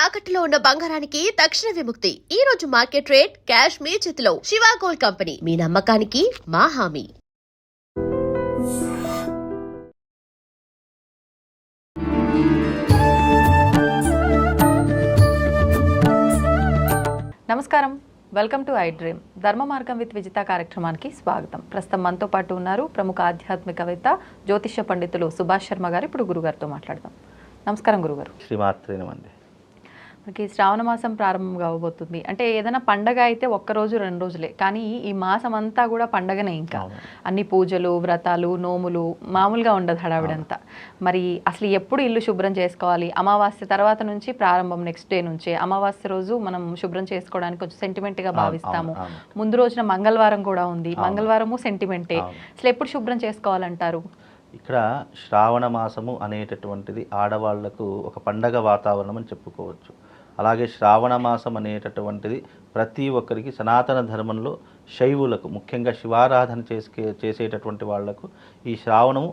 తాకట్టులో ఉన్న బంగారానికి తక్షణ విముక్తి. ఈ రోజు మార్కెట్ రేట్ క్యాష్ మీ చేతిలో. శివ గోల్డ్ కంపెనీ, మీ నమ్మకానికి మా హామీ. నమస్కారం, వెల్కమ్ టు ఐ డ్రీమ్. ధర్మ మార్గం విత్ విజిత కార్యక్రమానికి స్వాగతం. ప్రస్తుతం మనతో పాటు ఉన్నారు ప్రముఖ ఆధ్యాత్మికవేత్త, జ్యోతిష్య పండితులు సుభాష్ శర్మ గారు. ఇప్పుడు గురుగారితో మాట్లాడదాం. నమస్కారం గురుగారు. శ్రీమాత్రేనమండి. మనకి శ్రావణ మాసం ప్రారంభం కాబోతుంది. అంటే ఏదైనా పండగ అయితే ఒక్కరోజు 2 రోజులే, కానీ ఈ మాసం అంతా కూడా పండగనే. ఇంకా అన్ని పూజలు, వ్రతాలు, నోములు, మామూలుగా ఉండదు హడావిడంతా. మరి అసలు ఎప్పుడు ఇల్లు శుభ్రం చేసుకోవాలి? అమావాస్య తర్వాత నుంచి ప్రారంభం, నెక్స్ట్ డే నుంచే. అమావాస్య రోజు మనం శుభ్రం చేసుకోవడానికి కొంచెం సెంటిమెంట్గా భావిస్తాము. ముందు రోజున మంగళవారం కూడా ఉంది, మంగళవారము సెంటిమెంటే. అసలు ఎప్పుడు శుభ్రం చేసుకోవాలంటారు? ఇక్కడ శ్రావణ మాసము అనేటటువంటిది ఆడవాళ్లకు ఒక పండగ వాతావరణం అని చెప్పుకోవచ్చు. అలాగే శ్రావణ మాసం అనేటటువంటిది ప్రతి ఒక్కరికి సనాతన ధర్మంలో శైవులకు, ముఖ్యంగా శివారాధన చేసేటటువంటి వాళ్లకు ఈ శ్రావణము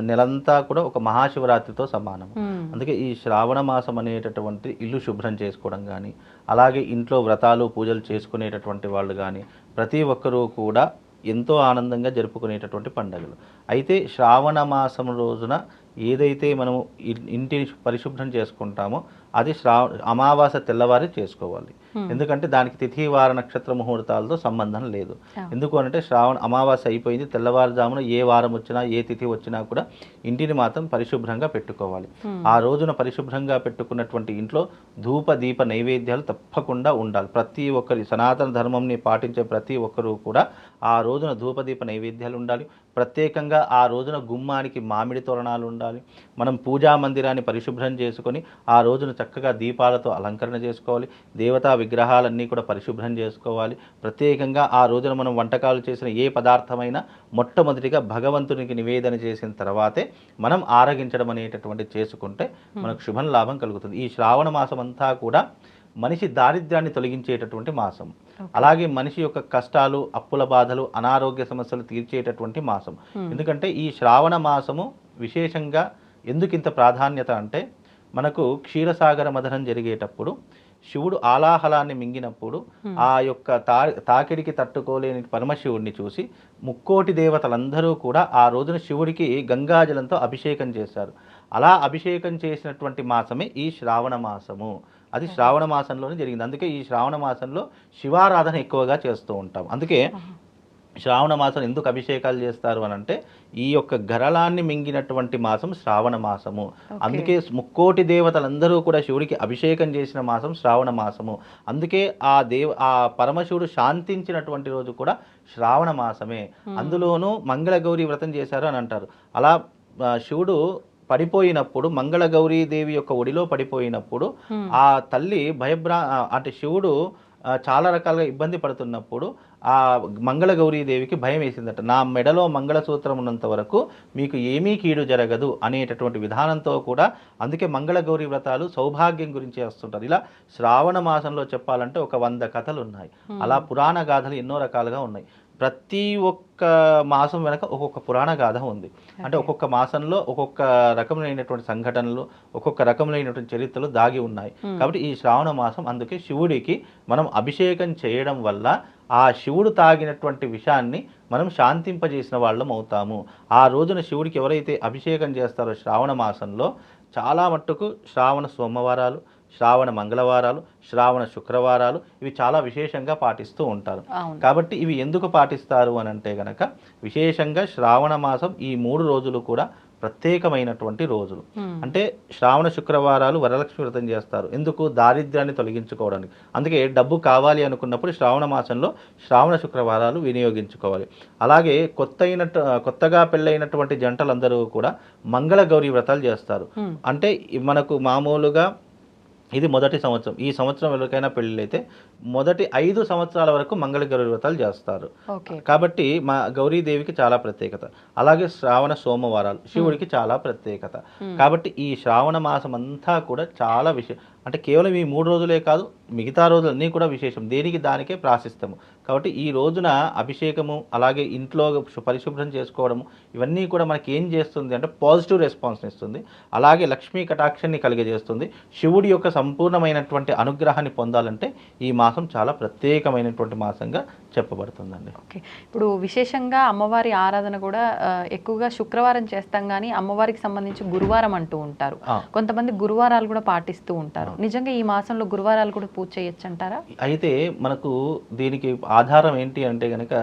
నెలంతా కూడా ఒక మహాశివరాత్రితో సమానము. అందుకే ఈ శ్రావణ మాసం అనేటటువంటి ఇల్లు శుభ్రం చేసుకోవడం కానీ, అలాగే ఇంట్లో వ్రతాలు పూజలు చేసుకునేటటువంటి వాళ్ళు కానీ ప్రతి ఒక్కరూ కూడా ఎంతో ఆనందంగా జరుపుకునేటటువంటి పండుగలు. అయితే శ్రావణ మాసం రోజున ఏదైతే మనము ఇంటిని పరిశుభ్రం చేసుకుంటామో అది అమావాస్య తెల్లవారి చేసుకోవాలి. ఎందుకంటే దానికి తిథి వార నక్షత్ర ముహూర్తాలతో సంబంధం లేదు. ఎందుకు అంటే అమావాస్య అయిపోయింది, తెల్లవారుజామున ఏ వారం వచ్చినా ఏ తిథి వచ్చినా కూడా ఇంటిని మాత్రం పరిశుభ్రంగా పెట్టుకోవాలి. ఆ రోజున పరిశుభ్రంగా పెట్టుకున్నటువంటి ఇంట్లో ధూప దీప నైవేద్యాలు తప్పకుండా ఉండాలి. ప్రతి ఒక్కరి సనాతన ధర్మంని పాటించే ప్రతి ఒక్కరూ కూడా ఆ రోజున ధూపదీప నైవేద్యాలు ఉండాలి. ప్రత్యేకంగా ఆ రోజున గుమ్మానికి మామిడి తోరణాలు ఉండాలి. మనం పూజా మందిరాన్ని పరిశుభ్రం చేసుకొని ఆ రోజున చక్కగా దీపాలతో అలంకరణ చేసుకోవాలి. దేవతా విగ్రహాలన్నీ కూడా పరిశుభ్రం చేసుకోవాలి. ప్రత్యేకంగా ఆ రోజున మనం వంటకాలు చేసిన ఏ పదార్థమైనా మొట్టమొదటిగా భగవంతునికి నివేదన చేసిన తర్వాతే మనం ఆరగించడం అనేటటువంటి చేసుకుంటే మనకు శుభం లాభం కలుగుతుంది. ఈ శ్రావణ మాసం అంతా కూడా మనిషి దారిద్ర్యాన్ని తొలగించేటటువంటి మాసం. అలాగే మనిషి యొక్క కష్టాలు, అప్పుల బాధలు, అనారోగ్య సమస్యలు తీర్చేటటువంటి మాసం. ఎందుకంటే ఈ శ్రావణ మాసము విశేషంగా ఎందుకు ఇంత ప్రాధాన్యత అంటే, మనకు క్షీరసాగర మథనం జరిగేటప్పుడు శివుడు ఆలాహలాన్ని మింగినప్పుడు ఆ యొక్క తాకిడికి తట్టుకోలేని పరమశివుడిని చూసి ముక్కోటి దేవతలందరూ కూడా ఆ రోజున శివుడికి గంగాజలంతో అభిషేకం చేశారు. అలా అభిషేకం చేసినటువంటి మాసమే ఈ శ్రావణ మాసము. అది శ్రావణ మాసంలోనే జరిగింది. అందుకే ఈ శ్రావణ మాసంలో శివారాధన ఎక్కువగా చేస్తూ ఉంటాం. అందుకే శ్రావణ మాసం ఎందుకు అభిషేకాలు చేస్తారు అని అంటే, ఈ యొక్క గరళాన్ని మింగినటువంటి మాసం శ్రావణ మాసము. అందుకే ముక్కోటి దేవతలందరూ కూడా శివుడికి అభిషేకం చేసిన మాసం శ్రావణ మాసము. అందుకే ఆ పరమశివుడు శాంతించినటువంటి రోజు కూడా శ్రావణ మాసమే. అందులోనూ మంగళగౌరి వ్రతం చేశారు అని అంటారు. అలా శివుడు పడిపోయినప్పుడు, మంగళగౌరీదేవి యొక్క ఒడిలో పడిపోయినప్పుడు ఆ తల్లి అంటే శివుడు చాలా రకాలుగా ఇబ్బంది పడుతున్నప్పుడు ఆ మంగళగౌరీదేవికి భయం వేసిందట. నా మెడలో మంగళసూత్రం ఉన్నంత వరకు మీకు ఏమీ కీడు జరగదు అనేటటువంటి విధానంతో కూడా అందుకే మంగళగౌరీ వ్రతాలు సౌభాగ్యం గురించి వస్తుంటారు. ఇలా శ్రావణ మాసంలో చెప్పాలంటే ఒక 100 కథలు ఉన్నాయి. అలా పురాణ గాథలు ఎన్నో రకాలుగా ఉన్నాయి. ప్రతి ఒక్క మాసం వెనక ఒక్కొక్క పురాణ గాథ ఉంది. అంటే ఒక్కొక్క మాసంలో ఒక్కొక్క రకములైనటువంటి సంఘటనలు, ఒక్కొక్క రకములైనటువంటి చరిత్రలు దాగి ఉన్నాయి. కాబట్టి ఈ శ్రావణ మాసం అందుకే శివుడికి మనం అభిషేకం చేయడం వల్ల ఆ శివుడు తాగినటువంటి విషయాన్ని మనం శాంతింపజేసిన వాళ్ళం అవుతాము. ఆ రోజున శివుడికి ఎవరైతే అభిషేకం చేస్తారో శ్రావణ మాసంలో, చాలా మట్టుకు శ్రావణ సోమవారాలు, శ్రావణ మంగళవారాలు, శ్రావణ శుక్రవారాలు ఇవి చాలా విశేషంగా పాటిస్తూ ఉంటారు. కాబట్టి ఇవి ఎందుకు పాటిస్తారు అని అంటే గనక, విశేషంగా శ్రావణ మాసం ఈ 3 రోజులు కూడా ప్రత్యేకమైనటువంటి రోజులు. అంటే శ్రావణ శుక్రవారాలు వరలక్ష్మి వ్రతం చేస్తారు. ఎందుకు? దారిద్ర్యాన్ని తొలగించుకోవడానికి. అందుకే డబ్బు కావాలి శ్రావణ మాసంలో శ్రావణ శుక్రవారాలు వినియోగించుకోవాలి. అలాగే కొత్తగా పెళ్ళైనటువంటి జంటలందరూ కూడా మంగళగౌరి వ్రతాలు చేస్తారు. అంటే మనకు మామూలుగా ఇది మొదటి సంవత్సరం. ఈ సంవత్సరం ఎవరికైనా పెళ్ళైతే మొదటి 5 సంవత్సరాల వరకు మంగళగౌరి వ్రతాలు చేస్తారు. కాబట్టి మా గౌరీదేవికి చాలా ప్రత్యేకత. అలాగే శ్రావణ సోమవారాలు శివుడికి చాలా ప్రత్యేకత. కాబట్టి ఈ శ్రావణ మాసం అంతా కూడా చాలా అంటే కేవలం ఈ 3 రోజులే కాదు, మిగతా రోజులన్నీ కూడా విశేషం, దేనికి దానికే ప్రాశిస్తాము. కాబట్టి ఈ రోజున అభిషేకము, అలాగే ఇంట్లో పరిశుభ్రం చేసుకోవడము, ఇవన్నీ కూడా మనకి ఏం చేస్తుంది అంటే పాజిటివ్ రెస్పాన్స్ని ఇస్తుంది. అలాగే లక్ష్మీ కటాక్షాన్ని కలిగజేస్తుంది. శివుడి యొక్క సంపూర్ణమైనటువంటి అనుగ్రహాన్ని పొందాలంటే ఈ మాసం చాలా ప్రత్యేకమైనటువంటి మాసంగా చెప్పబడుతుందండి. ఓకే, ఇప్పుడు విశేషంగా అమ్మవారి ఆరాధన కూడా ఎక్కువగా శుక్రవారం చేస్తాం, కానీ అమ్మవారికి సంబంధించి గురువారం అంటూ ఉంటారు. కొంతమంది గురువారాలు కూడా పాటిస్తూ ఉంటారు. నిజంగా ఈ మాసంలో గురువారాలు కూడా పూజ చేయొచ్చు అంటారా? అయితే మనకు దీనికి ఆధారం ఏంటి అంటే కనుక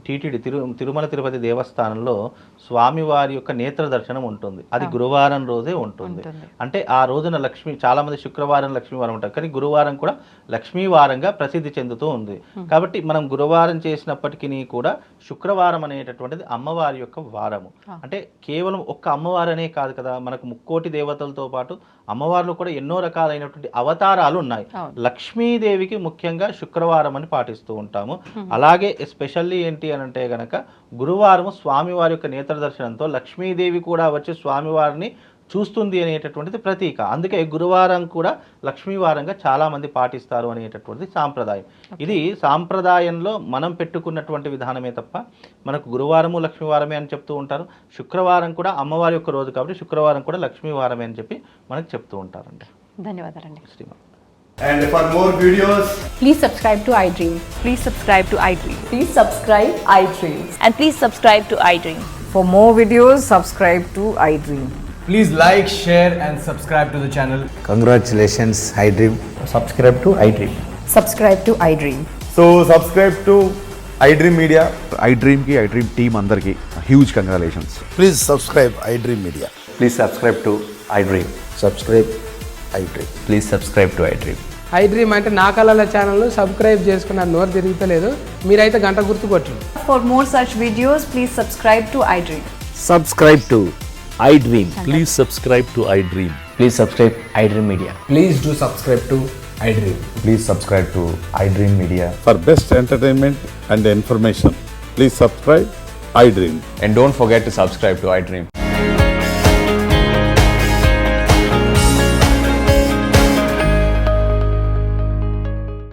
టీటీడీ తిరుమల తిరుపతి దేవస్థానంలో స్వామివారి యొక్క నేత్ర దర్శనం ఉంటుంది. అది గురువారం రోజే ఉంటుంది. అంటే ఆ రోజున లక్ష్మి, చాలామంది శుక్రవారం లక్ష్మీవారం ఉంటారు, కానీ గురువారం కూడా లక్ష్మీవారంగా ప్రసిద్ధి చెందుతూ ఉంది. కాబట్టి మనం గురువారం చేసినప్పటికీ కూడా శుక్రవారం అనేటటువంటిది అమ్మవారి యొక్క వారము. అంటే కేవలం ఒక్క అమ్మవారనే కాదు కదా, మనకు 3 దేవతలతో పాటు అమ్మవారిలో కూడా ఎన్నో రకాలైనటువంటి అవతారాలు ఉన్నాయి. లక్ష్మీదేవికి ముఖ్యంగా శుక్రవారం అని పాటిస్తూ ఉంటాము. అలాగే ఎస్పెషల్లీ ఏంటి అని అంటే గనక గురువారము స్వామివారి యొక్క నేత్ర దర్శనంతో లక్ష్మీదేవి కూడా వచ్చి స్వామివారిని చూస్తుంది అనేటటువంటిది ప్రతీక. అందుకే గురువారం కూడా లక్ష్మీవారంగా చాలామంది పాటిస్తారు అనేటటువంటిది సాంప్రదాయం. ఇది సాంప్రదాయంలో మనం పెట్టుకున్నటువంటి విధానమే తప్ప మనకు గురువారము లక్ష్మీవారమే అని చెప్తూ ఉంటారు. శుక్రవారం కూడా అమ్మవారి యొక్క రోజు కాబట్టి శుక్రవారం కూడా లక్ష్మీవారమే అని చెప్పి మనకు చెప్తూ ఉంటారండి. ధన్యవాదాలండి. Shriman. And for more videos, Please subscribe to iDream. Please subscribe to iDream. Please subscribe iDream. And please subscribe to iDream. For more videos, subscribe to iDream. please like, share and subscribe to the channel. Congratulations, iDream. Subscribe to iDream. Subscribe to iDream. So subscribe to iDream Media. iDream ki iDream team andarki huge congratulations. Please subscribe iDream Media. Please subscribe to iDream. Subscribe iDream. Please subscribe to iDream. iDream అంటే నా కళల ఛానల్ను subscribe చేసుకున్నారు, నోరు తిరుగుతలేదు, మీరైతే గంట గుర్తు కొట్టండి. For more such videos, please subscribe to iDream. Subscribe to iDream. Please subscribe to iDream. Please subscribe iDream Media. Please do subscribe to iDream. Please subscribe to iDream Media. For best entertainment and information, please subscribe iDream. And don't forget to subscribe to iDream.